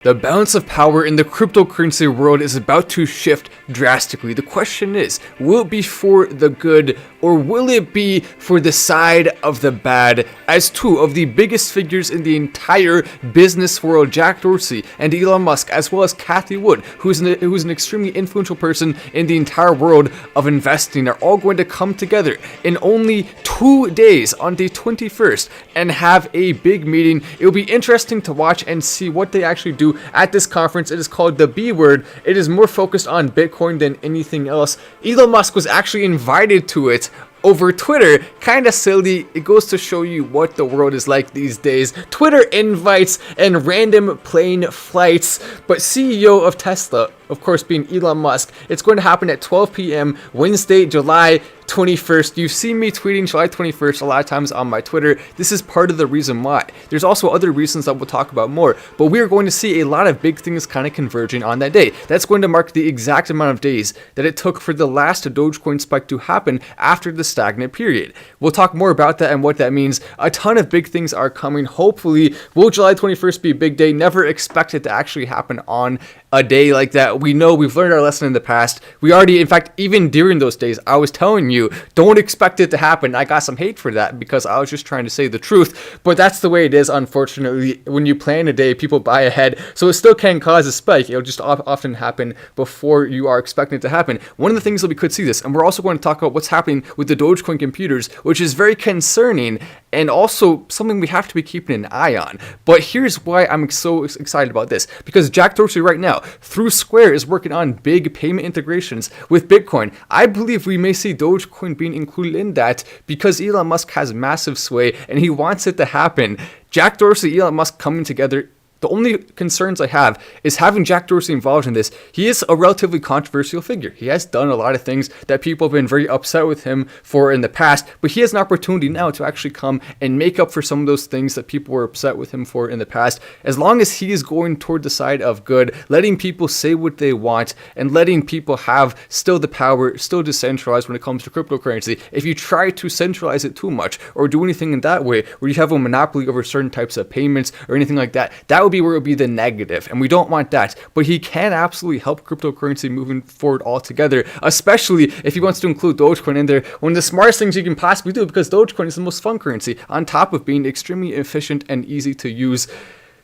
The balance of power in the cryptocurrency world is about to shift drastically. The question is, will it be for the good or will it be for the side of the bad? As two of the biggest figures in the entire business world, Jack Dorsey and Elon Musk, as well as Cathie Wood, who's an extremely influential person in the entire world of investing, are all going to come together in only 2 days on the 21st and have a big meeting. It will be interesting to watch and see what they actually do at this conference. It is called the B Word. It is more focused on Bitcoin than anything else. Elon Musk was actually invited to it over Twitter. Kind of silly. It goes to show you what the world is like these days. Twitter invites and random plane flights. But CEO of Tesla, of course being Elon Musk, it's going to happen at 12 p.m. Wednesday, July 21st. You've seen me tweeting July 21st a lot of times on my Twitter. This is part of the reason why. There's also other reasons that we'll talk about more, but we are going to see a lot of big things kind of converging on that day. That's going to mark the exact amount of days that it took for the last Dogecoin spike to happen after the stagnant period. We'll talk more about that and what that means. A ton of big things are coming. Hopefully, will July 21st be a big day? Never expect it to actually happen on a day like that. We know we've learned our lesson in the past. We already, in fact, even during those days, I was telling you, don't expect it to happen. I got some hate for that because I was just trying to say the truth, but that's the way it is, unfortunately. When you plan a day, people buy ahead, so it still can cause a spike. It'll just often happen before you are expecting it to happen. One of the things that we could see this, and we're also going to talk about what's happening with the Dogecoin computers, which is very concerning and also something we have to be keeping an eye on. But here's why I'm so excited about this, because Jack Dorsey right now, through Square, is working on big payment integrations with Bitcoin. I believe we may see Dogecoin being included in that because Elon Musk has massive sway and he wants it to happen. Jack Dorsey, Elon Musk coming together. The only concerns I have is having Jack Dorsey involved in this. He is a relatively controversial figure. He has done a lot of things that people have been very upset with him for in the past, but he has an opportunity now to actually come and make up for some of those things that people were upset with him for in the past. As long as he is going toward the side of good, letting people say what they want and letting people have still the power, still decentralized when it comes to cryptocurrency. If you try to centralize it too much or do anything in that way where you have a monopoly over certain types of payments or anything like that, that would be where it would be the negative, and we don't want that. But he can absolutely help cryptocurrency moving forward altogether, especially if he wants to include Dogecoin in there. One of the smartest things you can possibly do, because Dogecoin is the most fun currency on top of being extremely efficient and easy to use.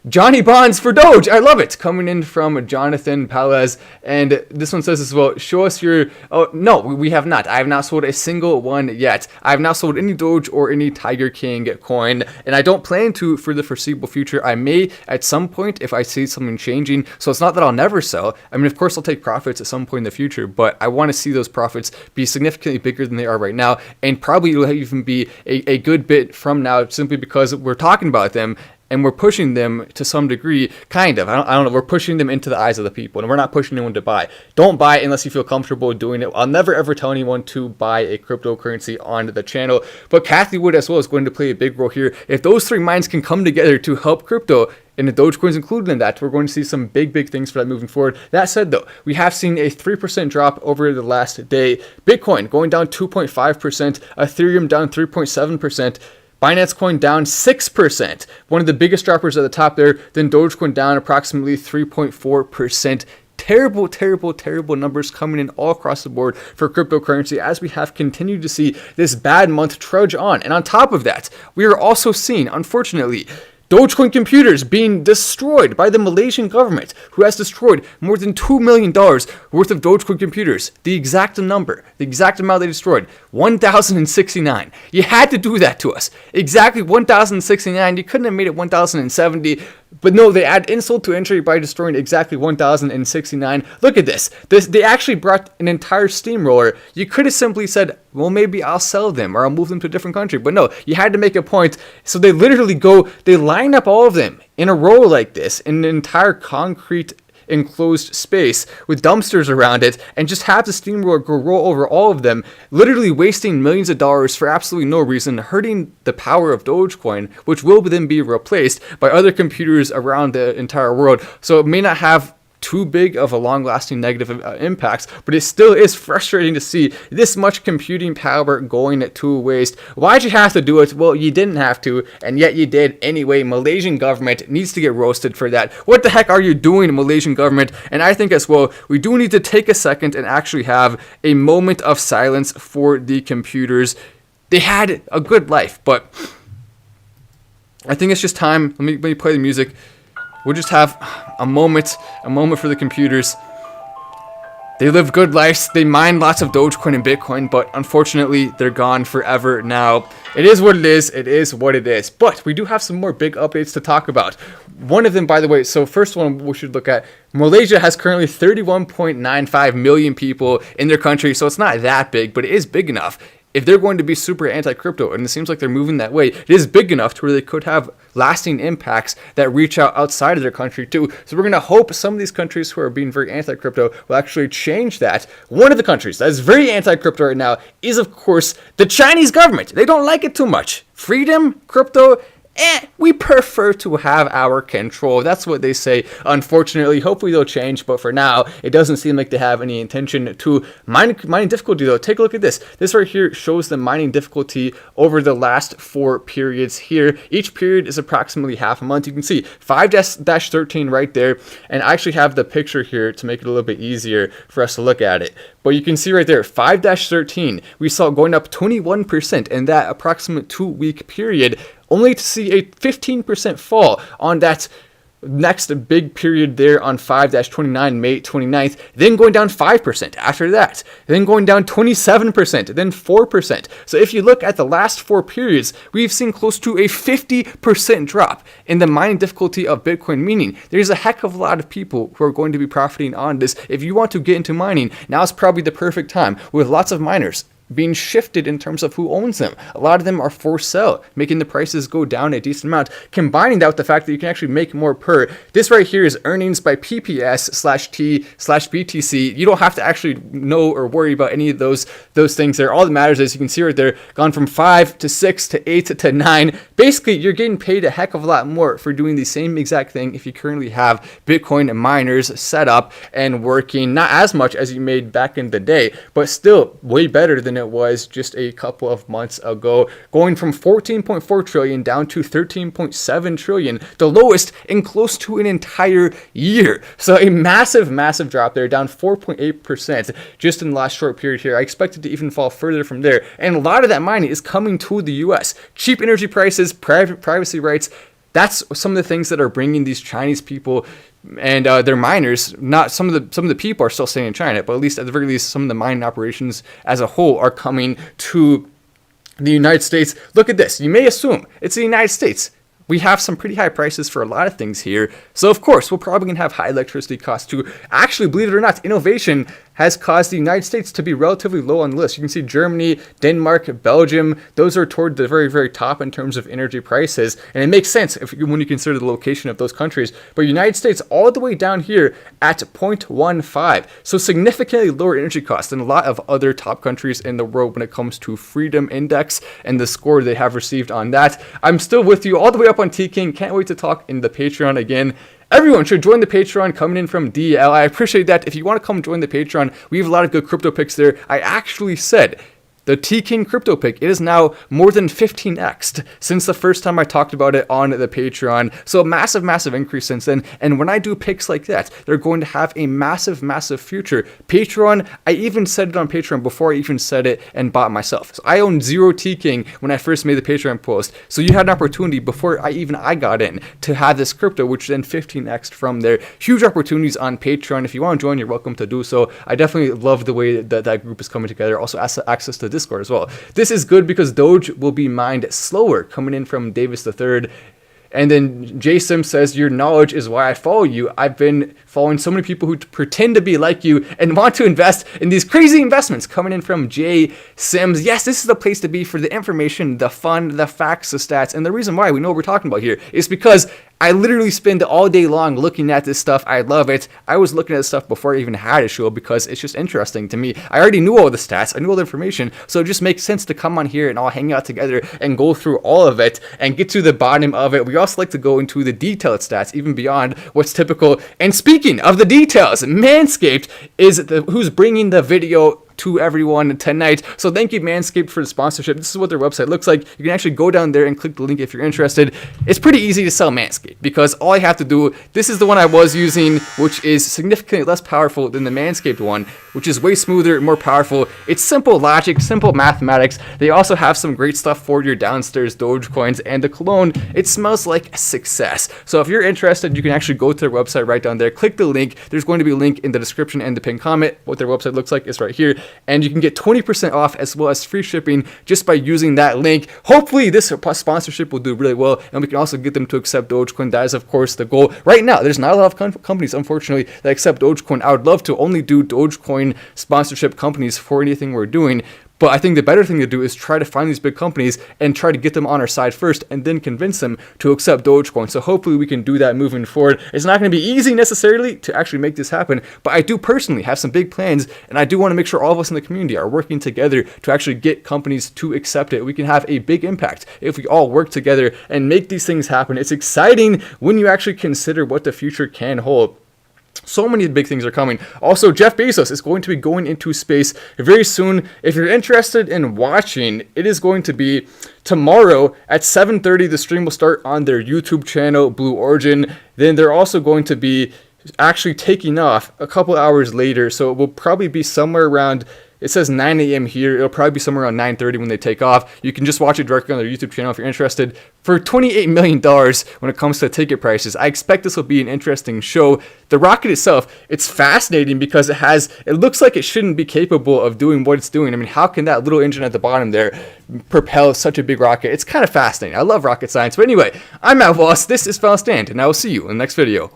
Johnny Bonds for Doge. I love it. Coming in from Jonathan Palez. And this one says as well, show us your... Oh, no, we have not. I have not sold a single one yet. I have not sold any Doge or any Tiger King coin. And I don't plan to for the foreseeable future. I may at some point if I see something changing. So it's not that I'll never sell. I mean, of course, I'll take profits at some point in the future. But I want to see those profits be significantly bigger than they are right now. And probably it'll even be a good bit from now simply because we're talking about them. And we're pushing them to some degree, kind of. I don't know. We're pushing them into the eyes of the people, and we're not pushing anyone to buy. Don't buy unless you feel comfortable doing it. I'll never ever tell anyone to buy a cryptocurrency on the channel. But Cathie Wood as well is going to play a big role here. If those three minds can come together to help crypto, and the Dogecoin is included in that, we're going to see some big things for that moving forward. That said, though, we have seen a 3% drop over the last day. Bitcoin going down 2.5%, Ethereum down 3.7%. Binance Coin down 6%, one of the biggest droppers at the top there. Then Dogecoin down approximately 3.4%. Terrible numbers coming in all across the board for cryptocurrency as we have continued to see this bad month trudge on. And on top of that, we are also seeing, unfortunately, Dogecoin computers being destroyed by the Malaysian government, who has destroyed more than $2 million worth of Dogecoin computers. The exact number, the exact amount they destroyed, 1,069. You had to do that to us. Exactly 1,069. You couldn't have made it 1,070. But no, they add insult to injury by destroying exactly 1,069. Look at this. They actually brought an entire steamroller. You could have simply said, well, maybe I'll sell them or I'll move them to a different country. But no, you had to make a point. So they literally they line up all of them in a row like this in an entire concrete enclosed space with dumpsters around it and just have the steamroller go roll over all of them, literally wasting millions of dollars for absolutely no reason, hurting the power of Dogecoin, which will then be replaced by other computers around the entire world. So it may not have too big of a long-lasting negative impacts, but it still is frustrating to see this much computing power going to waste. Why'd you have to do it? Well, you didn't have to, and yet you did anyway. Malaysian government needs to get roasted for that. What the heck are you doing, Malaysian government? And I think as well, we do need to take a second and actually have a moment of silence for the computers. They had a good life, but I think it's just time. Let me play the music. We'll just have a moment for the computers. They live good lives. They mine lots of Dogecoin and Bitcoin, but unfortunately, they're gone forever now. It is what it is. It is what it is. But we do have some more big updates to talk about. One of them, by the way, so first one we should look at, Malaysia has currently 31.95 million people in their country, so it's not that big, but it is big enough. If they're going to be super anti-crypto, and it seems like they're moving that way, it is big enough to where they could have lasting impacts that reach out outside of their country too. So we're going to hope some of these countries who are being very anti-crypto will actually change that. One of the countries that is very anti-crypto right now is, of course, the Chinese government. They don't like it too much. Freedom, crypto, we prefer to have our control. That's what they say. Unfortunately, hopefully they'll change, but for now, it doesn't seem like they have any intention to mining difficulty though. Take a look at this. This right here shows the mining difficulty over the last 4 periods here. Each period is approximately half a month. You can see 5-13 right there, and I actually have the picture here to make it a little bit easier for us to look at it. But you can see right there, 5-13, we saw going up 21% in that approximate 2-week period, only to see a 15% fall on that next big period there on 5-29, May 29th, then going down 5% after that, then going down 27%, then 4%. So if you look at the last 4 periods, we've seen close to a 50% drop in the mining difficulty of Bitcoin, meaning there's a heck of a lot of people who are going to be profiting on this. If you want to get into mining, now is probably the perfect time with lots of miners being shifted in terms of who owns them. A lot of them are for sale, making the prices go down a decent amount. Combining that with the fact that you can actually make more per. This right here is earnings by PPS/T/BTC. You don't have to actually know or worry about any of those things there. All that matters is you can see right there, gone from 5 to 6 to 8 to 9. Basically, you're getting paid a heck of a lot more for doing the same exact thing if you currently have Bitcoin miners set up and working. Not as much as you made back in the day, but still way better than it was just a couple of months ago, going from 14.4 trillion down to 13.7 trillion, the lowest in close to an entire year. So a massive drop there, down 4.8% just in the last short period here. I expect it to even fall further from there, and a lot of that mining is coming to the US. Cheap energy prices, privacy rights, that's some of the things that are bringing these Chinese people and their miners, not some of the people are still staying in China, but at least at the very least, some of the mining operations as a whole are coming to the United States. Look at this. You may assume it's the United States. We have some pretty high prices for a lot of things here. So of course, we're probably going to have high electricity costs too. Actually, believe it or not, innovation has caused the United States to be relatively low on the list. You can see Germany, Denmark, Belgium, those are toward the very top in terms of energy prices. And it makes sense when you consider the location of those countries. But United States all the way down here at 0.15. So significantly lower energy costs than a lot of other top countries in the world when it comes to freedom index and the score they have received on that. I'm still with you all the way up on T-King. Can't wait to talk in the Patreon again. Everyone should join the Patreon coming in from DL. I appreciate that. If you want to come join the Patreon, we have a lot of good crypto picks there. I actually said the T-King crypto pick, it is now more than 15x'd since the first time I talked about it on the Patreon. So a massive increase since then. And when I do picks like that, they're going to have a massive future. Patreon, I even said it on Patreon before I even said it and bought myself. So I owned 0 T-King when I first made the Patreon post. So you had an opportunity before I got in to have this crypto, which then 15x'd from there. Huge opportunities on Patreon. If you want to join, you're welcome to do so. I definitely love the way that group is coming together. Also access to Discord as well. This is good because Doge will be mined slower, coming in from Davis III. And then Jay Sim says, your knowledge is why I follow you. I've been following so many people who pretend to be like you and want to invest in these crazy investments. Coming in from Jay Sims. Yes, this is the place to be for the information, the fun, the facts, the stats. And the reason why we know what we're talking about here is because I literally spend all day long looking at this stuff. I love it. I was looking at this stuff before I even had a show because it's just interesting to me. I already knew all the stats. I knew all the information. So it just makes sense to come on here and all hang out together and go through all of it and get to the bottom of it. We also like to go into the detailed stats, even beyond what's typical. And speaking speaking of the details, Manscaped is who's bringing the video to everyone tonight. So thank you, Manscaped, for the sponsorship. This is what their website looks like. You can actually go down there and click the link if you're interested. It's pretty easy to sell Manscaped because all I have to do, this is the one I was using, which is significantly less powerful than the Manscaped one, which is way smoother and more powerful. It's simple logic, simple mathematics. They also have some great stuff for your downstairs Dogecoins, and the cologne, it smells like a success. So if you're interested, you can actually go to their website right down there, click the link. There's going to be a link in the description and the pinned comment. What their website looks like is right here. And you can get 20% off as well as free shipping just by using that link. Hopefully this sponsorship will do really well, and we can also get them to accept Dogecoin. That is, of course, the goal. Right now, there's not a lot of companies, unfortunately, that accept Dogecoin. I would love to only do Dogecoin sponsorship companies for anything we're doing. But I think the better thing to do is try to find these big companies and try to get them on our side first and then convince them to accept Dogecoin. So hopefully we can do that moving forward. It's not going to be easy necessarily to actually make this happen, but I do personally have some big plans, and I do want to make sure all of us in the community are working together to actually get companies to accept it. We can have a big impact if we all work together and make these things happen. It's exciting when you actually consider what the future can hold. So many big things are coming. Also, Jeff Bezos is going to be going into space very soon. If you're interested in watching, it is going to be tomorrow at 7:30. The stream will start on their YouTube channel, Blue Origin. Then they're also going to be actually taking off a couple hours later. So it will probably be somewhere around, it says 9 a.m. here. It'll probably be somewhere around 9:30 when they take off. You can just watch it directly on their YouTube channel if you're interested. For $28 million when it comes to ticket prices, I expect this will be an interesting show. The rocket itself, it's fascinating because it looks like it shouldn't be capable of doing what it's doing. I mean, how can that little engine at the bottom there propel such a big rocket? It's kind of fascinating. I love rocket science. But anyway, I'm Matt Voss. This is Final Stand, and I will see you in the next video.